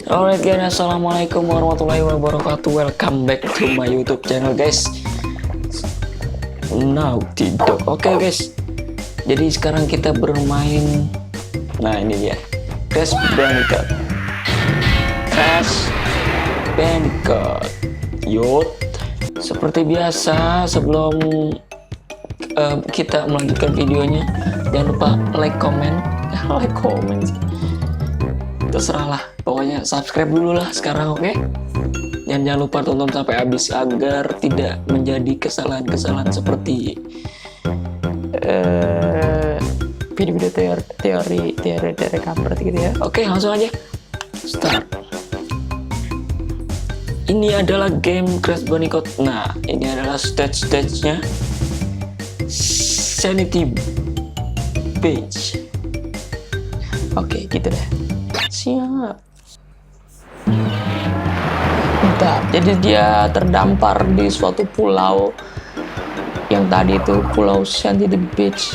Alright guys, assalamualaikum warahmatullahi wabarakatuh. Welcome back to my YouTube channel guys. Naughty Dog. Oke guys, jadi sekarang kita bermain. Nah ini dia, Crash Bandicoot. Crash Bandicoot. Yut. Seperti biasa, sebelum kita melanjutkan videonya, jangan lupa like, comment, like, comment sih. Terserah lah, pokoknya subscribe dulu lah sekarang, oke? Dan jangan lupa tonton sampai habis agar tidak menjadi kesalahan-kesalahan seperti video-video teori kampret gitu ya. Oke, langsung aja start. Ini adalah game Crash Bandicoot. Nah, ini adalah stage-nya Sanity Beach. Oke, gitu deh. Siap. Bentar, jadi dia terdampar di suatu pulau yang tadi itu pulau Sanity Beach.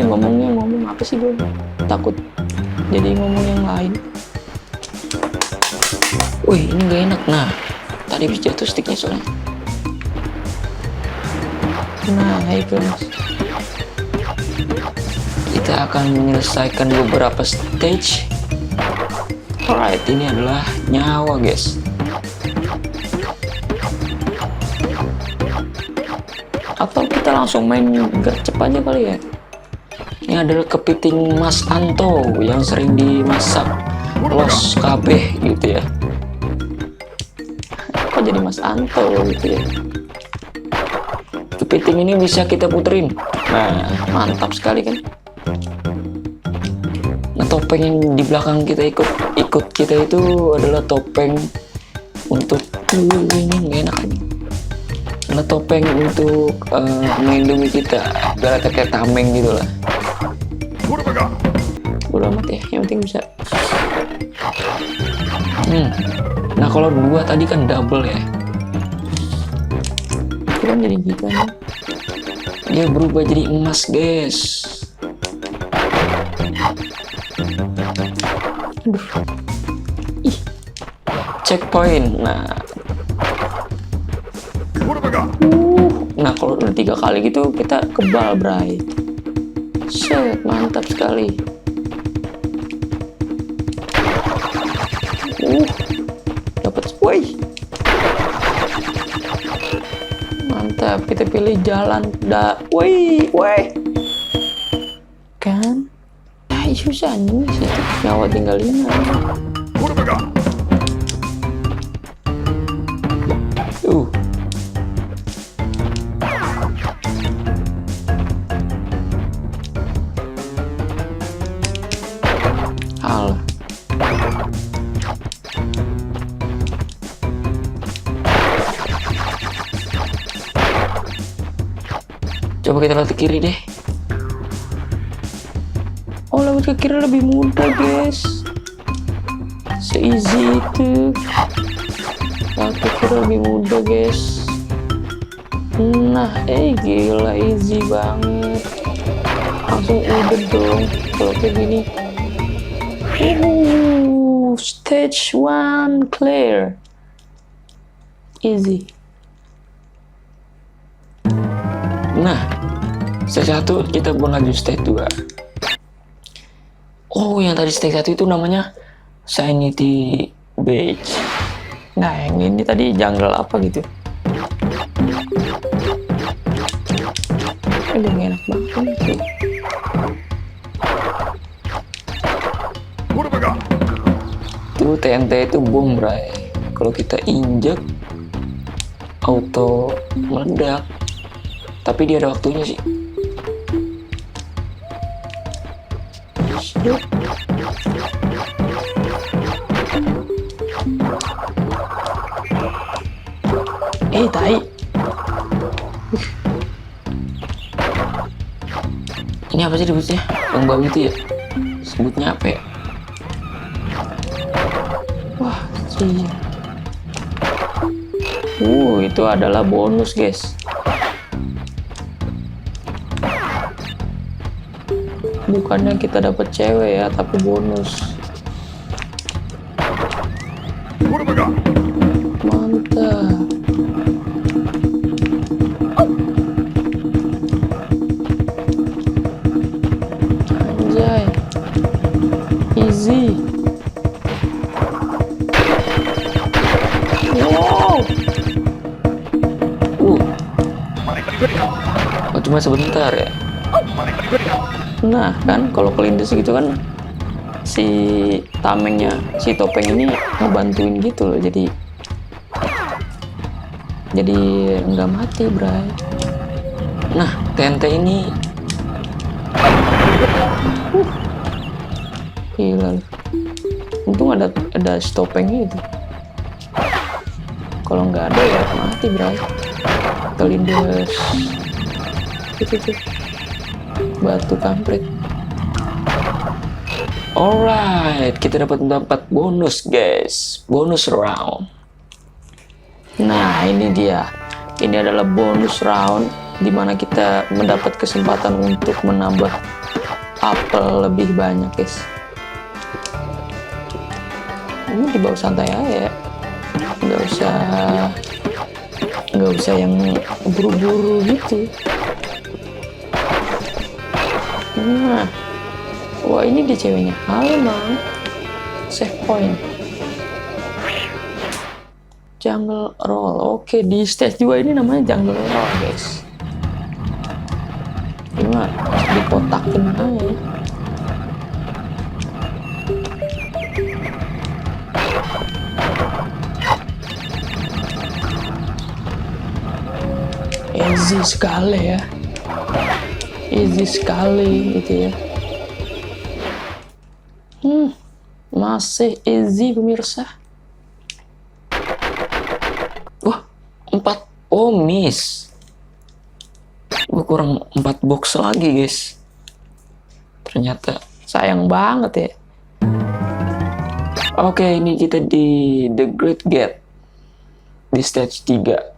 Ngomong apa sih gue? Takut jadi ngomong yang lain. Wih, ini gak enak. Nah, tadi bisa jatuh sticknya soalnya. Nah, itu mas. Kita akan menyelesaikan beberapa stage. Alright, ini adalah nyawa guys. Atau kita langsung main gercep aja kali ya. Ini adalah kepiting Mas Anto yang sering dimasak Los KB gitu ya. Kok jadi Mas Anto gitu ya. Kepiting ini bisa kita puterin. Nah, mantap sekali kan. Nah, topeng yang di belakang kita ikut kita itu adalah topeng untuk ini nggak enak ini. Nah, topeng untuk melindungi kita, ibaratnya kayak tameng gitu lah. Bodo amat ya, yang penting bisa. Nah, kalau dua tadi kan double ya. Itu kan jadi gitu kan. Dia berubah jadi emas guys. Aduh. Ih. Checkpoint. Nah, kalau udah 3 kali gitu kita kebal bray. Set, mantap sekali. Dapat woi. Mantap, kita pilih jalan woi. Kan? Susah nih sih. Nyawa tinggal 5. Alah. Coba kita lihat ke kiri deh. Oh, lewat ke kiri lebih mudah guys. Se-easy itu. Lewat ke kiri lebih mudah guys. Nah, gila easy banget. Langsung udah dong kalau kayak gini. Stage 1 clear. Easy. Nah, stage 1 kita berlanjut stage 2. Oh, yang tadi stage 1 itu namanya Sanity Beach. Nah, yang ini tadi jungle apa gitu. Udah enak banget. Itu TNT itu bom bray. Kalau kita injek auto meledak. Tapi dia ada waktunya sih. Tai. Ini apa sih disebutnya? Yang bau itu ya? Sebutnya apa ya? Wah, iya. Itu adalah bonus guys. Bukannya kita dapat cewek ya, tapi bonus. Mantap. Anjay. Easy. Wow. Oh, cuma sebentar ya. Nah kan kalau kelindes gitu kan si tamengnya, si topeng ini ngebantuin gitu loh, jadi nggak mati, bray. Nah TNT ini gila, untung ada si topengnya itu, kalau nggak ada ya mati, bray. Kelindes itu tuh batu kampret. Alright, kita dapat bonus, guys. Bonus round. Nah, ini dia. Ini adalah bonus round di mana kita mendapat kesempatan untuk menambah apel lebih banyak, guys. Ini dibawa santai aja ya. Nggak usah yang buru-buru gitu. Nah, wah ini dia ceweknya. Halo Mang, save point. Jungle roll. Oke, di stage 2 ini namanya jungle roll, guys. Cuma dikotakin aja. Easy sekali ya. Easy sekali gitu ya. Masih easy pemirsa. Wah, 4. Oh, miss. Gue kurang 4 box lagi, guys. Ternyata sayang banget ya. Oke, ini kita di The Great Gate di stage 3.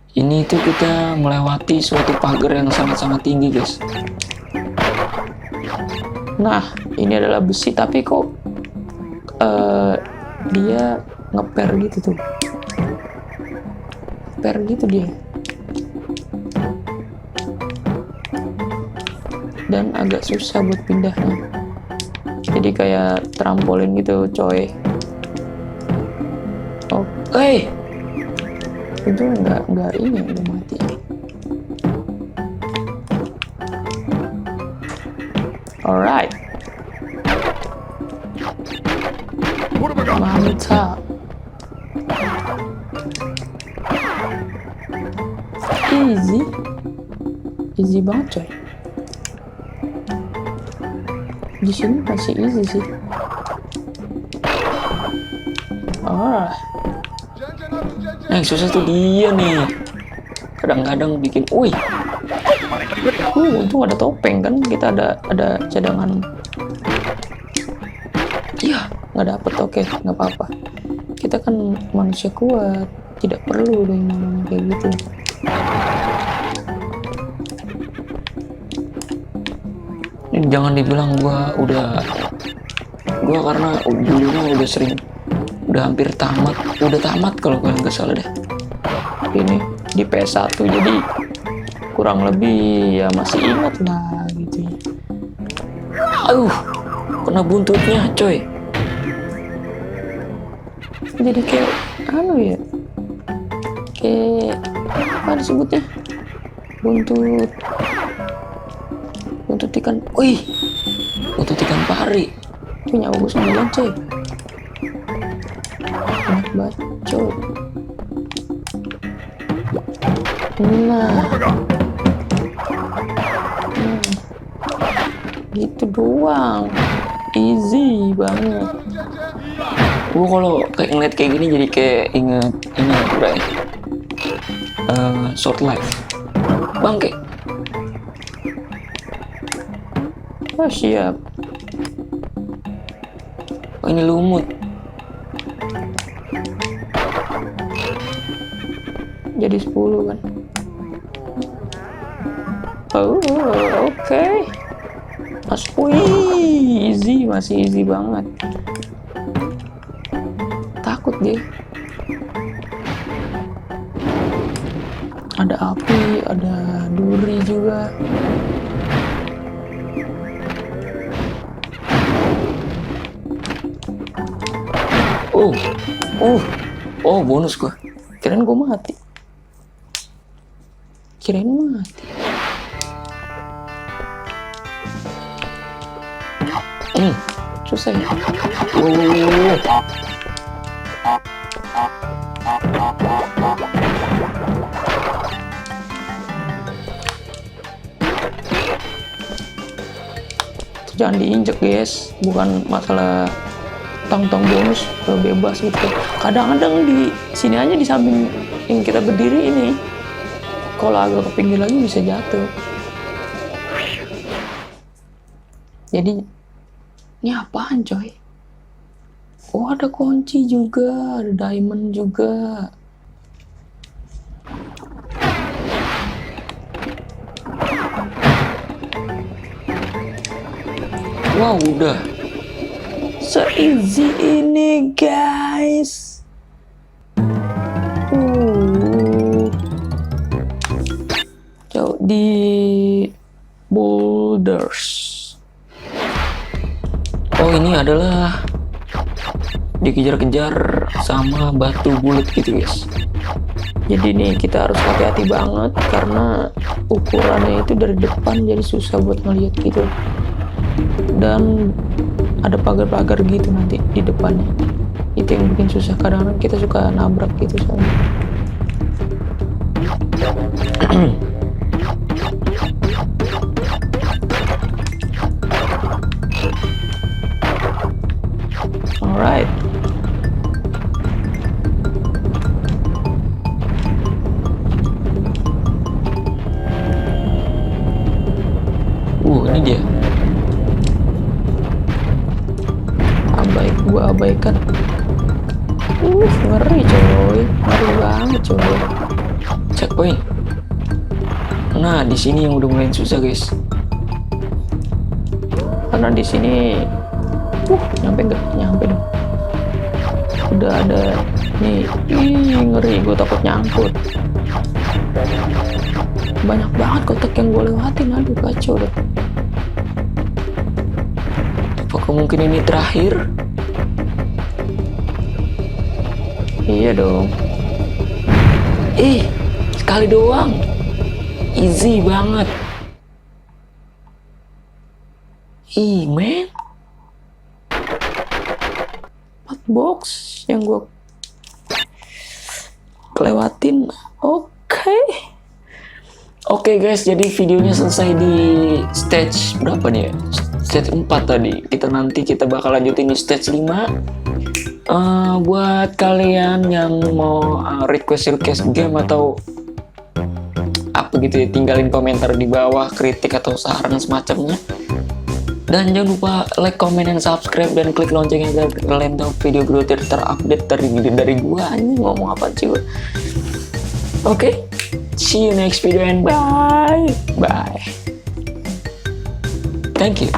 Ini tuh kita melewati suatu pagar yang sangat-sangat tinggi, guys. Nah, ini adalah besi, tapi kok dia ngeper gitu tuh. Ngeper gitu dia. Dan agak susah buat pindahnya. Jadi kayak trampolin gitu, coy. Oke. Itu nggak ini, udah mati. Alright. Mantap. Easy banget, coy. Di sini masih easy sih. Yang susah tuh dia nih. Kadang-kadang bikin, untung ada topeng kan, kita ada cadangan. Iya, nggak dapet. Oke, nggak apa-apa. Kita kan manusia kuat, tidak perlu yang namanya kayak gitu. Jangan dibilang gua karena dulunya udah hampir tamat, kalau kalian nggak salah deh. Ini di PS1 jadi kurang lebih ya masih ingat lah gitu ya. Aduh, kena buntutnya, coy. Jadi kayak ya, kayak apa disebutnya, buntut ikan. Buntut ikan pari. Itu nyawa gue 9, coy. Enak banget, coy. Nah, gitu doang, easy banget. Gue kalau ngeliat kayak gini jadi kayak inget ini, bro. Short life, bangke. Oh siap. Oh ini lumut. Jadi 10 kan. Oh, oke. Masih easy banget. takut dia. Ada api, ada duri juga. Oh, bonus gua. Kirain gua mati. Susah ya. Jangan diinjek guys, bukan masalah tong-tong bonus bebas gitu. Kadang-kadang di sini aja di samping yang kita berdiri ini, kalau agak ke pinggir lagi bisa jatuh. Jadi ini apaan coy? Oh, ada kunci juga, ada diamond juga. Wow, udah se-easy ini guys. Jauh di boulders. Oh, ini adalah dikejar-kejar sama batu bulat gitu guys. Jadi nih kita harus hati-hati banget karena ukurannya itu dari depan, jadi susah buat ngeliat gitu. Dan ada pagar-pagar gitu nanti di depannya, itu yang bikin susah. Kadang-kadang kita suka nabrak gitu soalnya. Alright, ini dia. Gua abaikan. Ngeri coy, ngeri banget coy. Checkpoint. Nah, di sini yang udah mulai susah guys. Karena di sini, nyampe nggak? Nyampe dong. Udah ada nih, ngeri. Gue takut nyangkut. Banyak banget kotak yang gue lewatin. Aduh, kacau deh. Apakah mungkin ini terakhir? Iya dong. Sekali doang. Easy banget. Men. 4 box yang gue kelewatin. Oke guys, jadi videonya selesai di stage berapa nih ya? Stage 4 tadi. Kita bakal lanjutin di stage 5. Buat kalian yang mau request game atau apa gitu ya, tinggalin komentar di bawah, kritik atau saran semacamnya. Dan jangan lupa like, comment, dan subscribe, dan klik loncengnya agar kalian tahu video gue terupdate dari gua. Ini ngomong apa sih gua? Oke, see you next video and bye. Thank you.